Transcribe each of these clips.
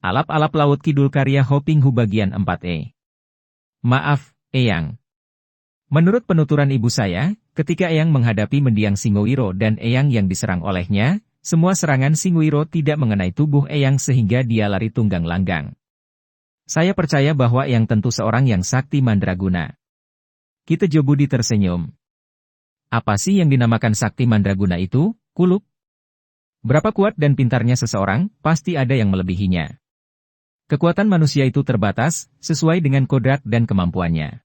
Alap-alap Laut Kidul karya Hoping Hu bagian 4e. Maaf, Eyang. Menurut penuturan ibu saya, ketika Eyang menghadapi mendiang Singowiro dan Eyang yang diserang olehnya, semua serangan Singowiro tidak mengenai tubuh Eyang sehingga dia lari tunggang langgang. Saya percaya bahwa Eyang tentu seorang yang sakti mandraguna. Kitejobudi tersenyum. Apa sih yang dinamakan sakti mandraguna itu, Kuluk? Berapa kuat dan pintarnya seseorang, pasti ada yang melebihinya. Kekuatan manusia itu terbatas, sesuai dengan kodrat dan kemampuannya.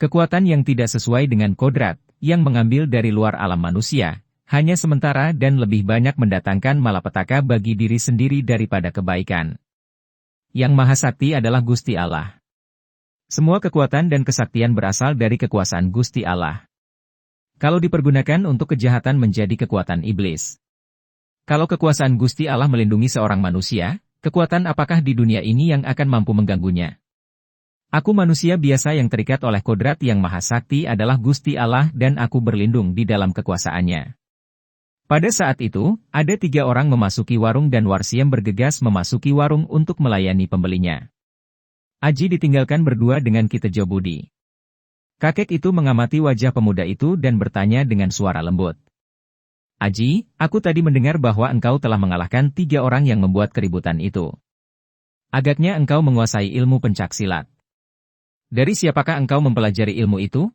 Kekuatan yang tidak sesuai dengan kodrat, yang mengambil dari luar alam manusia, hanya sementara dan lebih banyak mendatangkan malapetaka bagi diri sendiri daripada kebaikan. Yang Maha Sakti adalah Gusti Allah. Semua kekuatan dan kesaktian berasal dari kekuasaan Gusti Allah. Kalau dipergunakan untuk kejahatan menjadi kekuatan iblis. Kalau kekuasaan Gusti Allah melindungi seorang manusia, kekuatan apakah di dunia ini yang akan mampu mengganggunya? Aku manusia biasa yang terikat oleh kodrat yang Maha Sakti adalah Gusti Allah dan aku berlindung di dalam kekuasaannya. Pada saat itu, ada 3 orang memasuki warung dan Warsiem bergegas memasuki warung untuk melayani pembelinya. Aji ditinggalkan berdua dengan Kitejobudi. Kakek itu mengamati wajah pemuda itu dan bertanya dengan suara lembut. Aji, aku tadi mendengar bahwa engkau telah mengalahkan 3 orang yang membuat keributan itu. Agaknya engkau menguasai ilmu pencaksilat. Dari siapakah engkau mempelajari ilmu itu?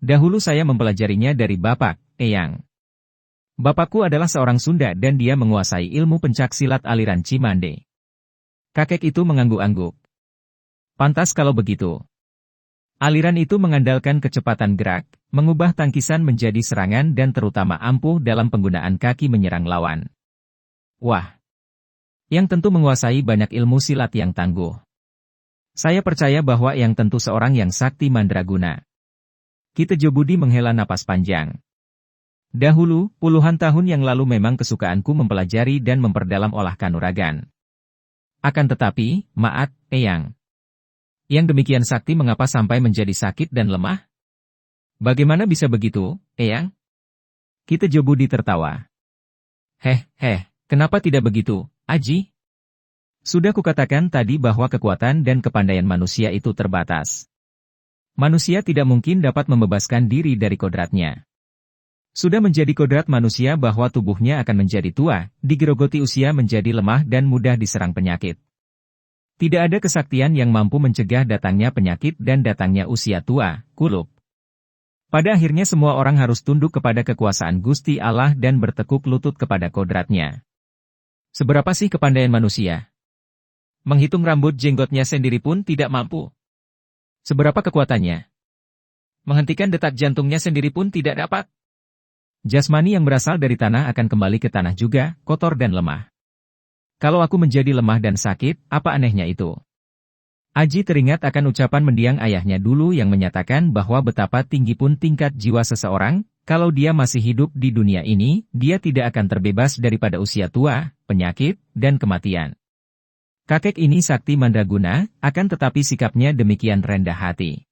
Dahulu saya mempelajarinya dari Bapak, Eyang. Bapakku adalah seorang Sunda dan dia menguasai ilmu pencaksilat aliran Cimande. Kakek itu mengangguk-angguk. Pantas kalau begitu. Aliran itu mengandalkan kecepatan gerak, mengubah tangkisan menjadi serangan dan terutama ampuh dalam penggunaan kaki menyerang lawan. Wah! Yang tentu menguasai banyak ilmu silat yang tangguh. Saya percaya bahwa yang tentu seorang yang sakti mandraguna. Kitejobudi menghela napas panjang. Dahulu, puluhan tahun yang lalu memang kesukaanku mempelajari dan memperdalam olah kanuragan. Akan tetapi, maaf, Eyang. Yang demikian sakti mengapa sampai menjadi sakit dan lemah? Bagaimana bisa begitu, Eyang? Kitejobudi tertawa. Kenapa tidak begitu, Aji? Sudah kukatakan tadi bahwa kekuatan dan kepandaian manusia itu terbatas. Manusia tidak mungkin dapat membebaskan diri dari kodratnya. Sudah menjadi kodrat manusia bahwa tubuhnya akan menjadi tua, digerogoti usia menjadi lemah dan mudah diserang penyakit. Tidak ada kesaktian yang mampu mencegah datangnya penyakit dan datangnya usia tua, Kuluk. Pada akhirnya semua orang harus tunduk kepada kekuasaan Gusti Allah dan bertekuk lutut kepada kodratnya. Seberapa sih kepandaian manusia? Menghitung rambut jenggotnya sendiri pun tidak mampu. Seberapa kekuatannya? Menghentikan detak jantungnya sendiri pun tidak dapat. Jasmani yang berasal dari tanah akan kembali ke tanah juga, kotor dan lemah. Kalau aku menjadi lemah dan sakit, apa anehnya itu? Aji teringat akan ucapan mendiang ayahnya dulu yang menyatakan bahwa betapa tinggi pun tingkat jiwa seseorang, kalau dia masih hidup di dunia ini, dia tidak akan terbebas daripada usia tua, penyakit, dan kematian. Kakek ini sakti mandraguna, akan tetapi sikapnya demikian rendah hati.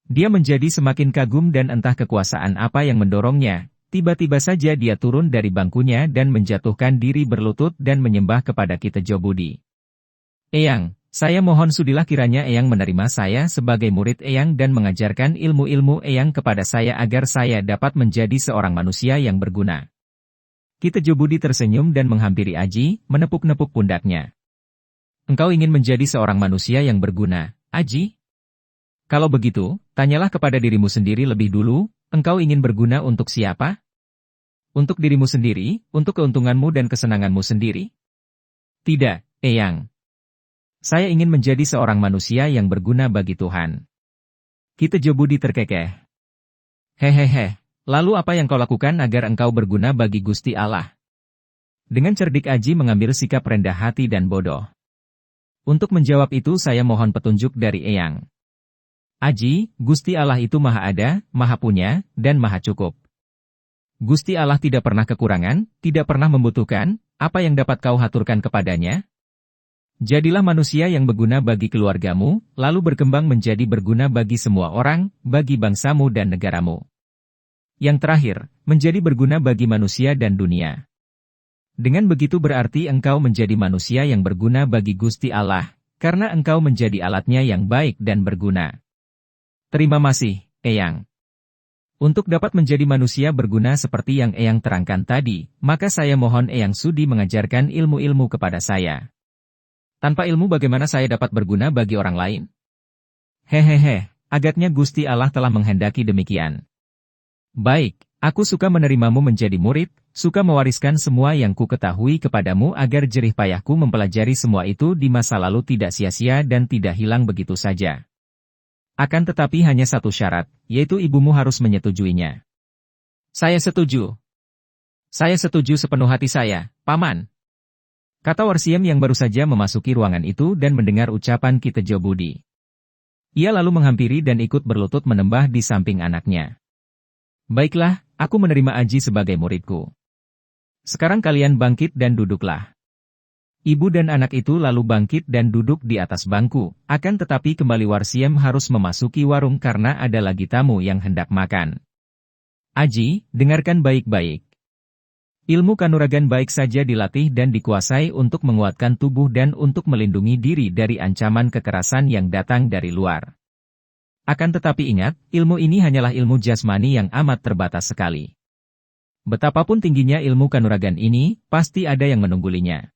Dia menjadi semakin kagum dan entah kekuasaan apa yang mendorongnya. Tiba-tiba saja dia turun dari bangkunya dan menjatuhkan diri berlutut dan menyembah kepada Kitejobudi. Eyang, saya mohon sudilah kiranya Eyang menerima saya sebagai murid Eyang dan mengajarkan ilmu-ilmu Eyang kepada saya agar saya dapat menjadi seorang manusia yang berguna. Kitejobudi tersenyum dan menghampiri Aji, menepuk-nepuk pundaknya. Engkau ingin menjadi seorang manusia yang berguna, Aji? Kalau begitu, tanyalah kepada dirimu sendiri lebih dulu, engkau ingin berguna untuk siapa? Untuk dirimu sendiri, untuk keuntunganmu dan kesenanganmu sendiri? Tidak, Eyang. Saya ingin menjadi seorang manusia yang berguna bagi Tuhan. Kitejobudi terkekeh. Lalu apa yang kau lakukan agar engkau berguna bagi Gusti Allah? Dengan cerdik Aji mengambil sikap rendah hati dan bodoh. Untuk menjawab itu saya mohon petunjuk dari Eyang. Aji, Gusti Allah itu Maha Ada, Maha Punya, dan Maha Cukup. Gusti Allah tidak pernah kekurangan, tidak pernah membutuhkan, apa yang dapat kau haturkan kepadanya? Jadilah manusia yang berguna bagi keluargamu, lalu berkembang menjadi berguna bagi semua orang, bagi bangsamu dan negaramu. Yang terakhir, menjadi berguna bagi manusia dan dunia. Dengan begitu berarti engkau menjadi manusia yang berguna bagi Gusti Allah, karena engkau menjadi alatnya yang baik dan berguna. Terima kasih, Eyang. Untuk dapat menjadi manusia berguna seperti yang Eyang terangkan tadi, maka saya mohon Eyang sudi mengajarkan ilmu-ilmu kepada saya. Tanpa ilmu bagaimana saya dapat berguna bagi orang lain? Hehehe, agaknya Gusti Allah telah menghendaki demikian. Baik, aku suka menerimamu menjadi murid, suka mewariskan semua yang ku ketahui kepadamu agar jerih payahku mempelajari semua itu di masa lalu tidak sia-sia dan tidak hilang begitu saja. Akan tetapi hanya satu syarat, yaitu ibumu harus menyetujuinya. Saya setuju. Saya setuju sepenuh hati saya, Paman. Kata Warsiem yang baru saja memasuki ruangan itu dan mendengar ucapan Ki Tejo Budi. Ia lalu menghampiri dan ikut berlutut menembah di samping anaknya. Baiklah, aku menerima Aji sebagai muridku. Sekarang kalian bangkit dan duduklah. Ibu dan anak itu lalu bangkit dan duduk di atas bangku, akan tetapi kembali Warsiem harus memasuki warung karena ada lagi tamu yang hendak makan. Aji, dengarkan baik-baik. Ilmu kanuragan baik saja dilatih dan dikuasai untuk menguatkan tubuh dan untuk melindungi diri dari ancaman kekerasan yang datang dari luar. Akan tetapi ingat, ilmu ini hanyalah ilmu jasmani yang amat terbatas sekali. Betapapun tingginya ilmu kanuragan ini, pasti ada yang menunggulinya.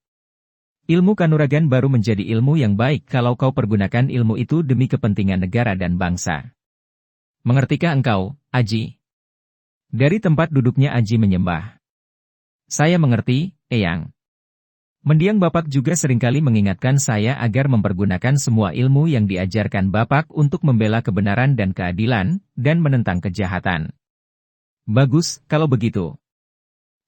Ilmu kanuragan baru menjadi ilmu yang baik kalau kau pergunakan ilmu itu demi kepentingan negara dan bangsa. Mengertikah engkau, Aji? Dari tempat duduknya Aji menyembah. Saya mengerti, Eyang. Mendiang Bapak juga seringkali mengingatkan saya agar mempergunakan semua ilmu yang diajarkan Bapak untuk membela kebenaran dan keadilan, dan menentang kejahatan. Bagus, kalau begitu.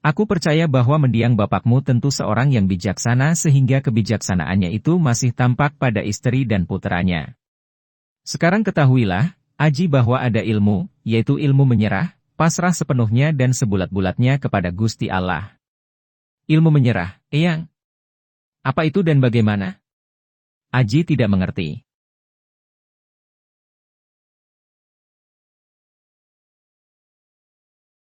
Aku percaya bahwa mendiang bapakmu tentu seorang yang bijaksana sehingga kebijaksanaannya itu masih tampak pada istri dan puteranya. Sekarang ketahuilah, Aji bahwa ada ilmu, yaitu ilmu menyerah, pasrah sepenuhnya dan sebulat-bulatnya kepada Gusti Allah. Ilmu menyerah, Eyang. Apa itu dan bagaimana? Aji tidak mengerti.